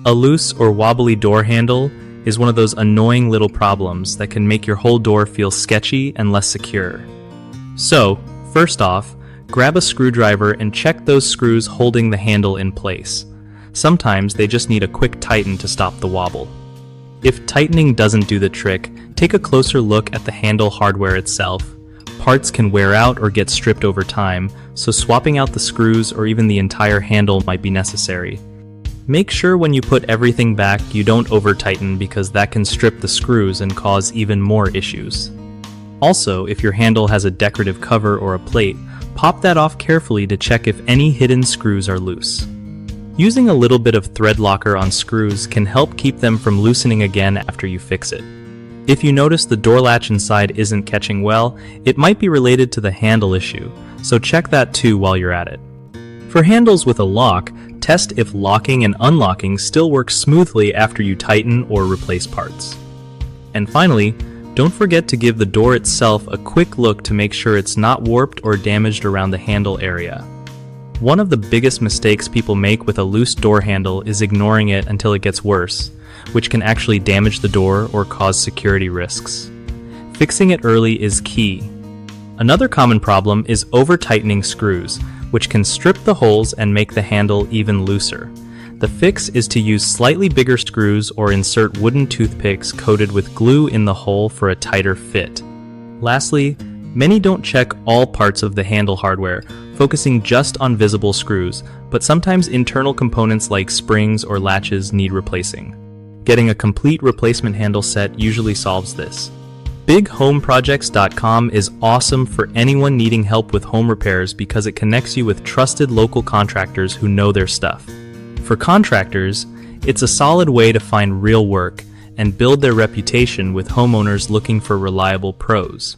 A loose or wobbly door handle is one of those annoying little problems that can make your whole door feel sketchy and less secure. So, first off, grab a screwdriver and check those screws holding the handle in place. Sometimes they just need a quick tighten to stop the wobble. If tightening doesn't do the trick, take a closer look at the handle hardware itself. Parts can wear out or get stripped over time, so swapping out the screws or even the entire handle might be necessary. Make sure when you put everything back you don't over-tighten because that can strip the screws and cause even more issues. Also, if your handle has a decorative cover or a plate, pop that off carefully to check if any hidden screws are loose. Using a little bit of thread locker on screws can help keep them from loosening again after you fix it. If you notice the door latch inside isn't catching well, it might be related to the handle issue, so check that too while you're at it. For handles with a lock, test if locking and unlocking still work smoothly after you tighten or replace parts. And finally, don't forget to give the door itself a quick look to make sure it's not warped or damaged around the handle area. One of the biggest mistakes people make with a loose door handle is ignoring it until it gets worse, which can actually damage the door or cause security risks. Fixing it early is key. Another common problem is over-tightening screws, which can strip the holes and make the handle even looser. The fix is to use slightly bigger screws or insert wooden toothpicks coated with glue in the hole for a tighter fit. Lastly, many don't check all parts of the handle hardware, focusing just on visible screws, but sometimes internal components like springs or latches need replacing. Getting a complete replacement handle set usually solves this. BigHomeProjects.com is awesome for anyone needing help with home repairs because it connects you with trusted local contractors who know their stuff. For contractors, it's a solid way to find real work and build their reputation with homeowners looking for reliable pros.